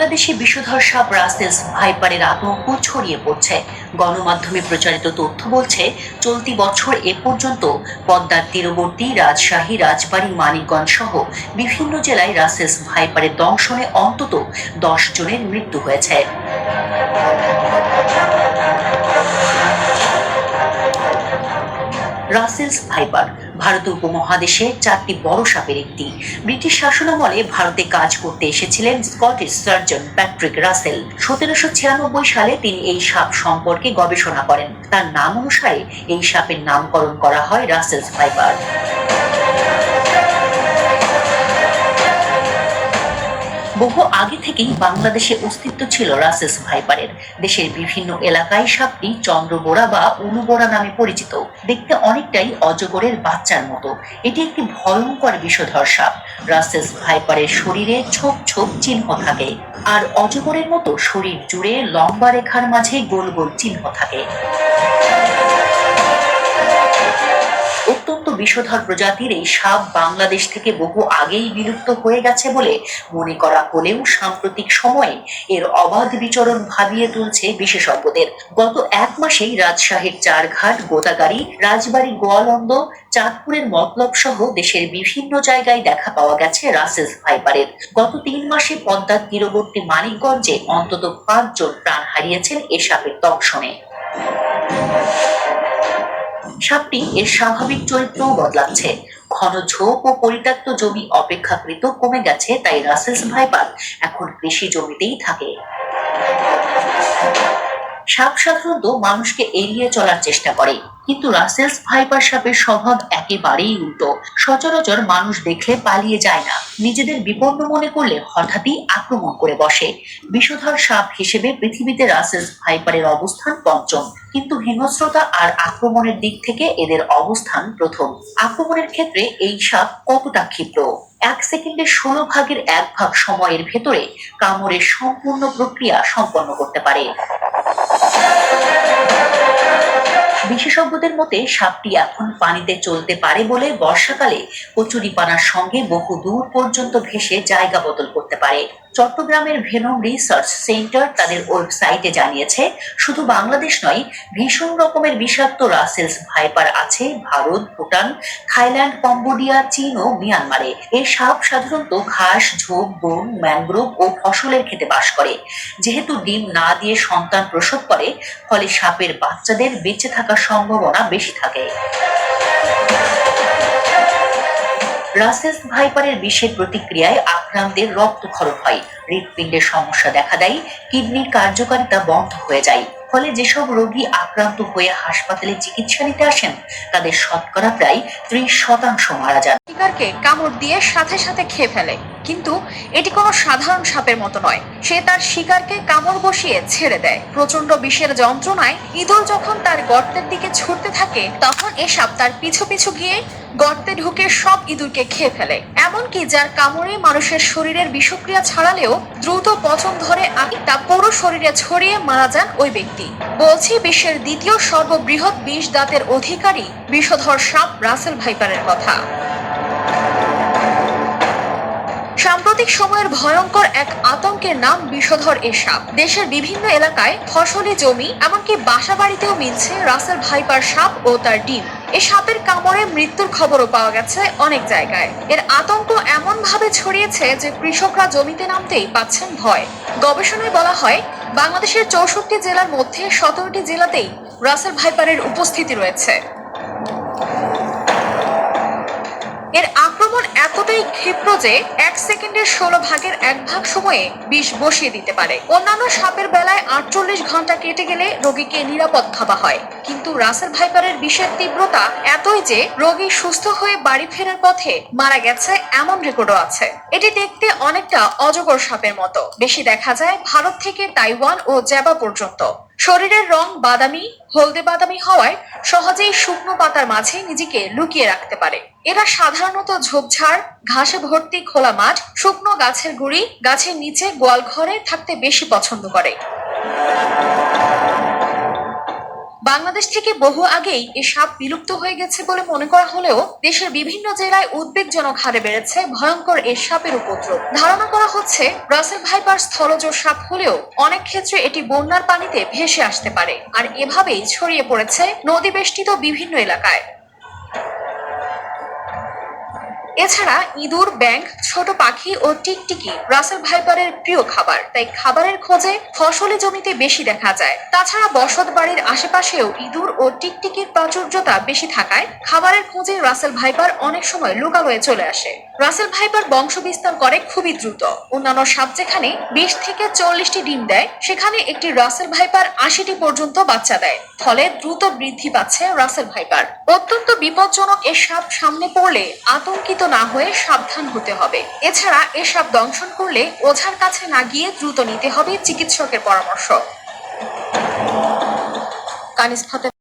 বাংলাদেশে বিষধর সাপ রাসেলস ভাইপারের আতঙ্ক ছড়িয়ে পড়ছে। গণমাধ্যমে প্রচারিত তথ্য বলছে, চলতি বছর এ পর্যন্ত পদ্মার তীরবর্তী রাজশাহী, রাজবাড়ী, মানিকগঞ্জ সহ বিভিন্ন জেলায় রাসেলস ভাইপারের দংশনে অন্তত 10 জনের মৃত্যু হয়েছে। রাসেলস ভাইপার ভারত উপমহাদেশে 4টি বড় সাপের একটি। ব্রিটিশ শাসনামলে ভারতে কাজ করতে এসেছিলেন স্কটিশ সার্জন প্যাট্রিক রাসেল। 1796 সালে তিনি এই সাপ সম্পর্কে গবেষণা করেন। তার নাম অনুসারে এই সাপের নামকরণ করা হয় রাসেলস ভাইপার। বহু আগে থেকেই বাংলাদেশে অস্তিত্ব ছিল রাসেলস ভাইপারের। দেশের বিভিন্ন এলাকায় সাপটি চন্দ্রবোরা বা অনুবোরা নামে পরিচিত। দেখতে অনেকটাই অজগরের বাচ্চার মতো। এটি একটি ভয়ঙ্কর বিষধর সাপ। রাসেলস ভাইপারের শরীরে ছোপ ছোপ চিহ্ন থাকে, আর অজগরের মতো শরীর জুড়ে লম্বা রেখার মাঝে গোল গোল চিহ্ন থাকে। অত্যন্ত বিষধর প্রজাতির এই সাপ বাংলাদেশ থেকে বহু আগেই বিলুপ্ত হয়ে গেছে বলে মনে করা হলেও সাম্প্রতিক সময়ে এর অবাধ বিচরণ ভাবিয়ে তুলছে বিশেষজ্ঞদের। গত 1 মাসেই রাজশাহীর চারঘাট, গোদাগাড়ী, রাজবাড়ী, গোয়ালন্দ, চাঁদপুরের মতলব সহ দেশের বিভিন্ন জায়গায় দেখা পাওয়া গেছে রাসেলস ভাইপারের। গত 3 মাসে পদ্মার তীরবর্তী মানিকগঞ্জে অন্তত 5 জন প্রাণ হারিয়েছেন এ সাপের দংশনে। সাপটি এর স্বাভাবিক চরিত্রও বদলাচ্ছে। ঘন ঝোপ ও পরিত্যক্ত জমি অপেক্ষাকৃত কমে গেছে, তাই রাসেলস ভাইপার এখন কৃষি জমিতেই থাকে। সাপ সাধারণত মানুষকে এড়িয়ে চলার চেষ্টা করে, কিন্তু রাসেলস ভাইপার সাপের স্বভাব একেবারেই উল্টো। সচরাচর মানুষ দেখলে পালিয়ে যায় না, নিজেদের বিপন্ন মনে করলে হঠাৎই আক্রমণ করে বসে। বিষধর সাপ হিসেবে পৃথিবীতে রাসেলস ভাইপারের অবস্থান 5ম, কিন্তু হিংস্রতা আর আক্রমণের দিক থেকে এদের অবস্থান 1ম। আক্রমণের ক্ষেত্রে এই সাপ কতটা ক্ষিপ্র! 1 সেকেন্ডের 16 ভাগের 1 ভাগ সময়ের ভেতরে কামড়ের সম্পূর্ণ প্রক্রিয়া সম্পন্ন করতে পারে। বিশেষজ্ঞদের মতে সাপটি এখন পানিতে চলতে পারে বলে বর্ষাকালে কচুরিপানার সঙ্গে বহু দূর পর্যন্ত ভেসে জায়গা বদল করতে পারে। চট্টগ্রামের ভেনম রিসার্চ সেন্টার তাদের ওয়েবসাইটে জানিয়েছে, শুধু বাংলাদেশ নয়, ভীষণ রকমের বিষাক্ত রাসেলস ভাইপার আছে ভারত, ভুটান, থাইল্যান্ড, কম্বোডিয়া, চীন ও মিয়ানমারে। এই সাপ সাধারণত ঘাস, ঝোপ, বন, ম্যানগ্রোভ ও ফসলের খেতে বাস করে। যেহেতু ডিম না দিয়ে সন্তান প্রসব করে, ফলে সাপের বাচ্চাদের বেঁচে থাকার সম্ভাবনা বেশি থাকে। রাসেলস ভাইপারের বিষের প্রতিক্রিয়ায় আক্রান্তের রক্তক্ষরণ হয়, হৃৎপিণ্ডের সমস্যা দেখা দেয়, কিডনির কার্যকারিতা বন্ধ হয়ে যায়। ফলে যেসব রোগী আক্রান্ত হয়ে হাসপাতালে চিকিৎসা নিতে আসেন, তাদের শতকরা প্রায় 30% মারা যান। শিকারকে কামড় দিয়ে সাথে সাথে খেয়ে ফেলে, কিন্তু এটি কোনো সাধারণ সাপের মতো নয়। সে তার শিকারকে কামড় বসিয়ে ছেড়ে দেয়। প্রচন্ড বিষের যন্ত্রণায় ইঁদুর যখন তার গর্তের দিকে ছুটতে থাকে, তখন এ সাপ তার পিছু পিছু গিয়ে গর্তে ঢুকে সব ইঁদুরকে খেয়ে ফেলে। এমনকি যার কামড়ে মানুষের শরীরের বিষক্রিয়া ছড়ালেও দ্রুত পচন ধরে তা পুরো শরীরে ছড়িয়ে মারা যান ওই ব্যক্তি। বলছি বিশ্বের দ্বিতীয় সর্ববৃহৎ 20 দাঁতের অধিকারী বিষধর সাপ রাসেল ভাইপারের কথা। সাম্প্রতিক সময়ের ভয়ঙ্কর এক আতঙ্কের নাম বিষধর এ সাপ। দেশের বিভিন্ন এলাকায় ফসলি জমি, এমনকি বাসা বাড়িতেও মিলছে রাসেল ভাইপার সাপ ও তার ডিম। এ সাপের কামড়ে মৃত্যুর খবরও পাওয়া গেছে অনেক জায়গায়। এর আতঙ্ক এমন ভাবে ছড়িয়েছে যে কৃষকরা জমিতে নামতেই পাচ্ছেন ভয়। গবেষণায় বলা হয়, বাংলাদেশের 64 জেলার মধ্যে 17টি জেলাতেই রাসেল ভাইপারের উপস্থিতি রয়েছে। এর আক্রমণ এতটাই ক্ষিপ্র যে 1 সেকেন্ডের 16 ভাগের 1 ভাগ সময়ে বিষ বসিয়ে দিতে পারে। অন্যান্য সাপের বেলায় 48 ঘন্টা কেটে গেলে রোগীকে নিরাপদ ভাবা হয়, কিন্তু রাসেল ভাইপারের বিষের তীব্রতা এতই যে রোগী সুস্থ হয়ে বাড়ি ফেরার পথে মারা গেছে এমন রেকর্ডও আছে। এটি দেখতে অনেকটা অজগর সাপের মতো। বেশি দেখা যায় ভারত থেকে তাইওয়ান ও জাভা পর্যন্ত। শরীরের রং বাদামি, হলদে বাদামি হওয়ায় সহজেই শুকনো পাতার মাঝে নিজেকে লুকিয়ে রাখতে পারে। এরা সাধারণত ঝোপঝাড়, ঘাসে ভর্তি খোলা মাঠ, শুকনো গাছের গুড়ি, গাছের নিচে, গোয়াল ঘরে থাকতে বেশি পছন্দ করে। বাংলাদেশ থেকে বহু আগেই এ সাপ বিলুপ্ত হয়ে গেছে বলে মনে করা হলেও দেশের বিভিন্ন জেলায় উদ্বেগজনক হারে বেড়েছে ভয়ঙ্কর এ সাপের উপদ্রব। ধারণা করা হচ্ছে রাসেল ভাইপার স্থলজ সাপ হলেও অনেক ক্ষেত্রে এটি বন্যার পানিতে ভেসে আসতে পারে, আর এভাবেই ছড়িয়ে পড়েছে নদী বেষ্টিত বিভিন্ন এলাকায়। এছাড়া ইঁদুর, ব্যাঙ, ছোট পাখি ও টিকটিকি রাসেল ভাইপারের প্রিয় খাবার, তাই খাবারের খোঁজে ফসলি জমিতে বেশি দেখা যায়। তাছাড়া বসত বাড়ির আশেপাশেও ইঁদুর ও টিকটিকির প্রাচুর্যতা বেশি থাকায় খাবারের খোঁজে রাসেল ভাইপার অনেক সময় লোকালয়ে চলে আসে। রাসেল ভাইপার বংশ বিস্তার করে খুবই দ্রুত। অন্যান্য সাপ যেখানে 20 থেকে 40টি ডিম দেয়, সেখানে একটি রাসেল ভাইপার 80টি পর্যন্ত বাচ্চা দেয়। ফলে দ্রুত বৃদ্ধি পাচ্ছে রাসেল ভাইপার। অত্যন্ত বিপজ্জনক এ সাপ সামনে পড়লে আতঙ্কিত না হয়ে সাবধান হতে হবে। এছাড়া এ সাপ দংশন করলে ওঝার কাছে না গিয়ে দ্রুত নিতে হবে চিকিৎসকের পরামর্শ। কানিজ